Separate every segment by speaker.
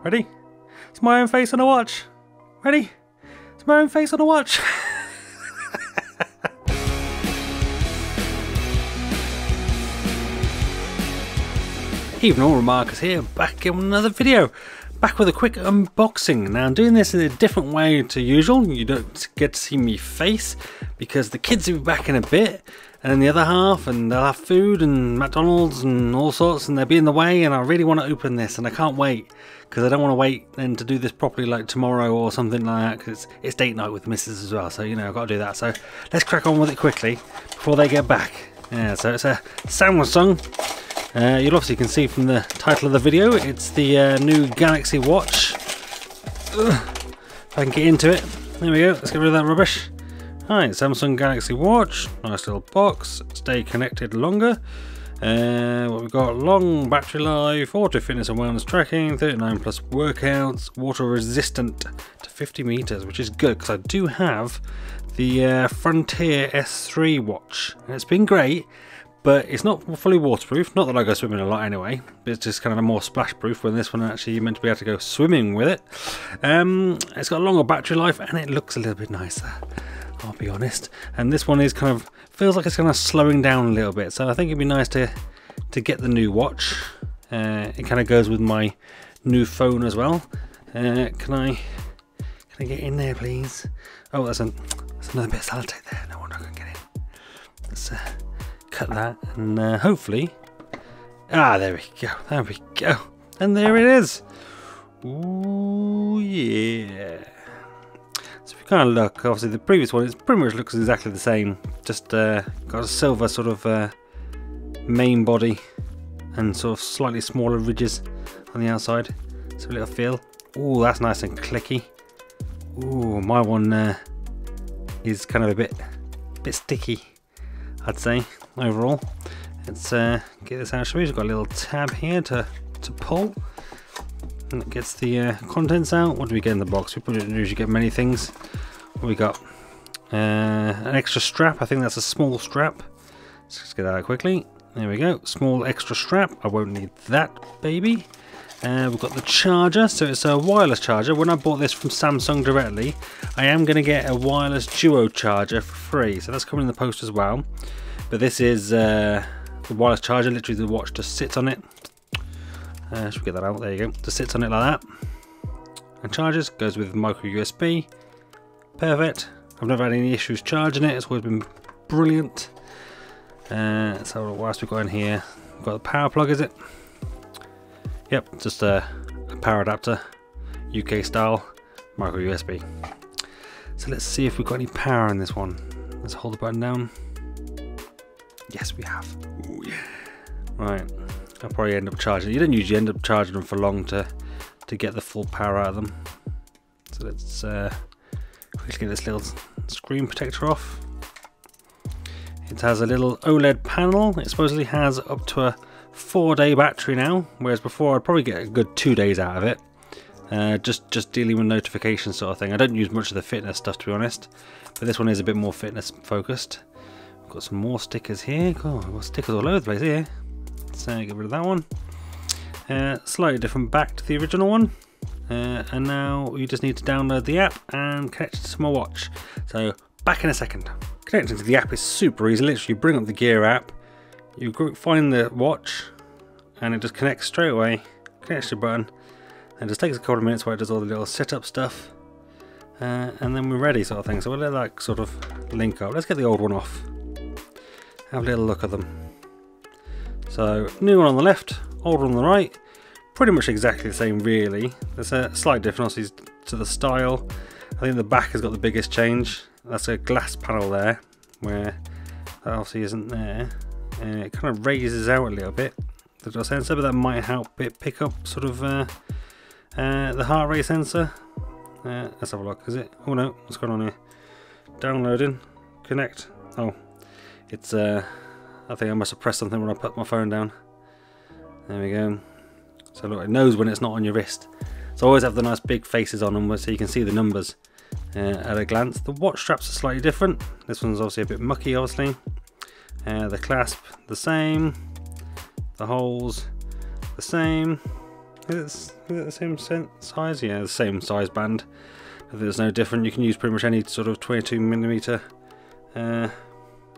Speaker 1: Ready? It's my own face on a watch. Ready? It's my own face on a watch. Evening all, Marcus here, back in another video. Back with a quick unboxing. Now I'm doing this in a different way to usual. You don't get to see me face because the kids will be back in a bit, and then the other half, and they'll have food and McDonald's and all sorts, and they'll be in the way, and I really want to open this and I can't wait because I don't want to wait then to do this properly like tomorrow or something like that, because it's date night with the missus as well, so you know I've got to do that. So let's crack on with it quickly before they get back. Yeah, so it's a Samsung. You'll obviously can see from the title of the video, it's the new Galaxy Watch. If I can get into it. There we go, let's get rid of that rubbish. Alright, Samsung Galaxy Watch, nice little box, stay connected longer. What we've got, long battery life, auto fitness and wellness tracking, 39 plus workouts, water resistant to 50 meters, which is good because I do have the Frontier S3 watch. And it's been great, but it's not fully waterproof. Not that I go swimming a lot anyway, but it's just kind of a more splash proof, when this one actually you're meant to be able to go swimming with it. It's got a longer battery life and it looks a little bit nicer, I'll be honest. And this one is kind of, feels like it's kind of slowing down a little bit, so I think it'd be nice to get the new watch. It kind of goes with my new phone as well. Can I get in there, please? Oh, that's another bit of sellotape there. No wonder I can get in. Let's cut that, and hopefully, there we go, and there it is. Ooh yeah. So if you kind of look, obviously the previous one, it pretty much looks exactly the same, just got a silver sort of main body and sort of slightly smaller ridges on the outside. So a little feel. Ooh, that's nice and clicky. Ooh, my one is kind of a bit sticky, I'd say, overall. Let's get this out. We've got a little tab here to pull, and it gets the contents out. What do we get in the box? We put it in, usually get many things. What we got? An extra strap. I think that's a small strap. Let's just get that out quickly. There we go. Small extra strap. I won't need that, baby. We've got the charger, so it's a wireless charger. When I bought this from Samsung directly, I am going to get a wireless duo charger for free, so that's coming in the post as well. But this is the wireless charger, literally the watch just sits on it. Should we get that out? There you go, just sits on it like that. And charges, goes with micro USB. Perfect. I've never had any issues charging it, it's always been brilliant. So what else we got in here? We've got the power plug, is it? Yep, just a power adapter, UK style, micro USB. So let's see if we've got any power in this one. Let's hold the button down. Yes, we have. Ooh, yeah. Right, I'll probably end up charging. You don't usually end up charging them for long to get the full power out of them. So let's quickly get this little screen protector off. It has a little OLED panel. It supposedly has up to a 4-day battery now, whereas before I'd probably get a good 2 days out of it. Just dealing with notifications sort of thing. I don't use much of the fitness stuff, to be honest, but this one is a bit more fitness focused. We've got some more stickers here. Oh, I've got stickers all over the place here. Let's get rid of that one. Slightly different back to the original one. And now you just need to download the app and connect it to my watch. So back in a second. Connecting to the app is super easy. Literally, you bring up the Gear app, you find the watch, and it just connects straight away. Connects your button, and it just takes a couple of minutes where it does all the little setup stuff, and then we're ready, sort of thing. So we'll let that sort of link up. Let's get the old one off. Have a little look at them. So new one on the left, old one on the right. Pretty much exactly the same, really. There's a slight difference to the style. I think the back has got the biggest change. That's a glass panel there, where that obviously isn't there. It kind of raises out a little bit, the little sensor, but that might help it pick up sort of the heart rate sensor. Let's have a look. Is it? Oh no, what's going on here? Downloading, connect. Oh, it's I think I must have pressed something when I put my phone down. There we go. So look, it knows when it's not on your wrist. So always have the nice big faces on them so you can see the numbers at a glance. The watch straps are slightly different. This one's obviously a bit mucky, obviously. The clasp the same, the holes the same. Is it the same size? Yeah, the same size band. There's no different. You can use pretty much any sort of 22mm,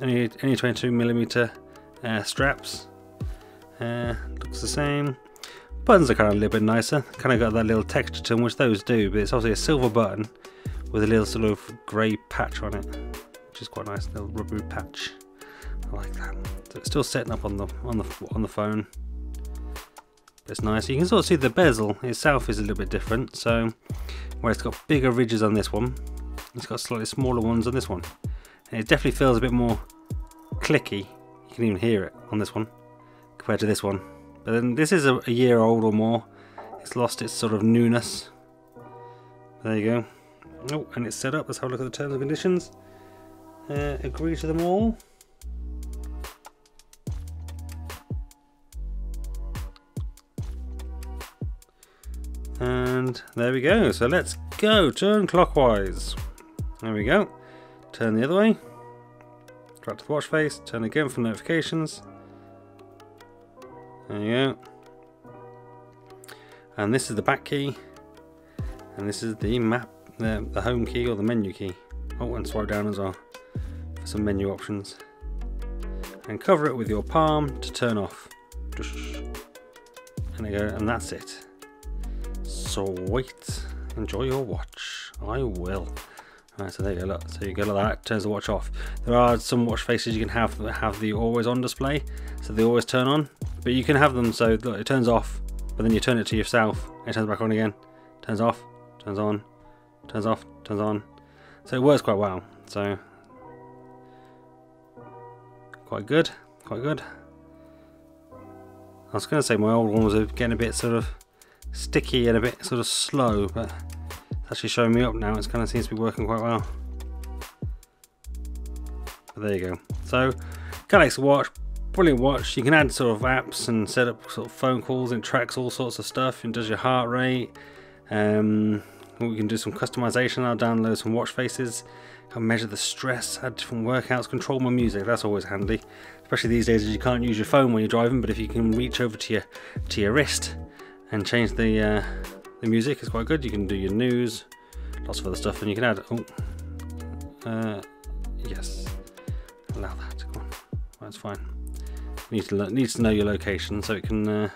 Speaker 1: any 22mm straps. Looks the same. Buttons are kind of a little bit nicer. Kind of got that little texture to them, which those do. But it's obviously a silver button with a little sort of grey patch on it, which is quite nice. Little rubbery patch. I like that. So it's still setting up on the phone. It's nice. You can sort of see the bezel itself is a little bit different. So where it's got bigger ridges on this one, it's got slightly smaller ones on this one, and it definitely feels a bit more clicky. You can even hear it on this one compared to this one. But then this is a year old or more. It's lost its sort of newness. There you go. Oh, and it's set up. Let's have a look at the terms and conditions. Agree to them all. And there we go. So let's go. Turn clockwise. There we go. Turn the other way. Drag to the watch face. Turn again for notifications. There you go. And this is the back key. And this is the map, the home key or the menu key. Oh, and swipe down as well for some menu options. And cover it with your palm to turn off. And there you go. And that's it. Sweet. Enjoy your watch. I will. Alright, so there you go. Look, so you go like that. Turns the watch off. There are some watch faces you can have that have the always on display, so they always turn on. But you can have them so look, it turns off, but then you turn it to yourself. And it turns back on again. Turns off. Turns on. Turns off. Turns on. So it works quite well. So quite good. Quite good. I was going to say my old one was getting a bit sort of sticky and a bit sort of slow, but it's actually showing me up now. It kind of seems to be working quite well. But there you go. So Galaxy Watch, brilliant watch. You can add sort of apps and set up sort of phone calls, and tracks all sorts of stuff and does your heart rate. We can do some customization. I'll download some watch faces, can measure the stress, add different workouts, control my music. That's always handy, especially these days as you can't use your phone when you're driving, but if you can reach over to your wrist and change the music, it's quite good. You can do your news, lots of other stuff, and you can add. Yes, allow that. Come on, that's fine. Needs to know your location, so it can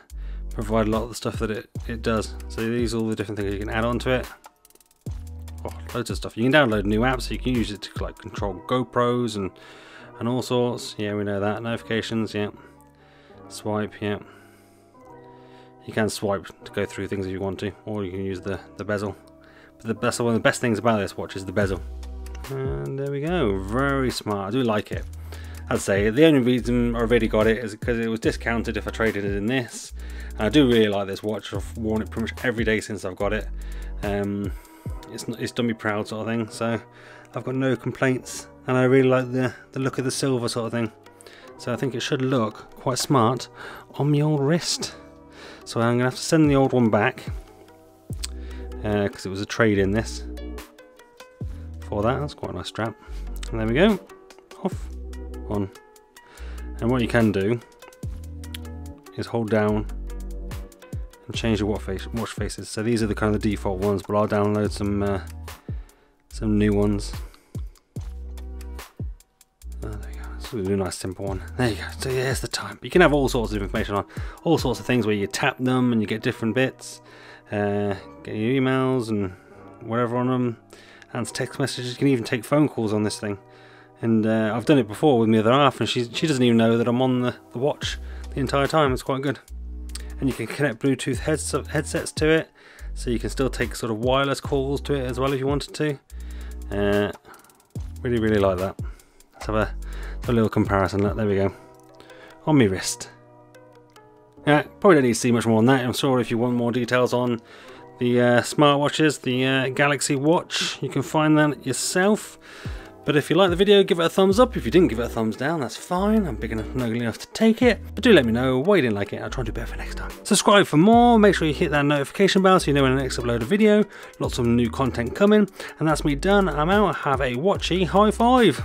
Speaker 1: provide a lot of the stuff that it does. So these are all the different things you can add onto it. Oh, loads of stuff. You can download new apps, so you can use it to like control GoPros and all sorts. Yeah, we know that. Notifications. Yeah. Swipe. Yeah. You can swipe to go through things if you want to, or you can use the bezel. But that's one of the best things about this watch is the bezel. And there we go, very smart. I do like it. I'd say the only reason I really got it is because it was discounted if I traded it in this. And I do really like this watch. I've worn it pretty much every day since I've got it. It's done me proud sort of thing. So I've got no complaints, and I really like the look of the silver sort of thing. So I think it should look quite smart on my old wrist. So I'm going to have to send the old one back because it was a trade in this for that. That's quite a nice strap. And there we go. Off, on. And what you can do is hold down and change your watch faces. So these are the kind of the default ones, but I'll download some new ones. Oh, there we go. It's a really nice simple one. There you go. So yeah, there's the time. You can have all sorts of information on all sorts of things where you tap them and you get different bits. Get your emails and whatever on them. And text messages. You can even take phone calls on this thing. And I've done it before with my other half, and she doesn't even know that I'm on the watch the entire time. It's quite good. And you can connect Bluetooth headsets to it, so you can still take sort of wireless calls to it as well if you wanted to. Really, really like that. Let's have a little comparison. Look, there we go. On my wrist. Yeah, probably don't need to see much more on that. I'm sure if you want more details on the smartwatches, the Galaxy Watch, you can find that yourself. But if you like the video, give it a thumbs up. If you didn't give it a thumbs down, that's fine. I'm big enough and ugly enough to take it. But do let me know why you didn't like it. I'll try and do better for next time. Subscribe for more. Make sure you hit that notification bell so you know when I next upload a video. Lots of new content coming. And that's me done. I'm out. Have a watchy high five.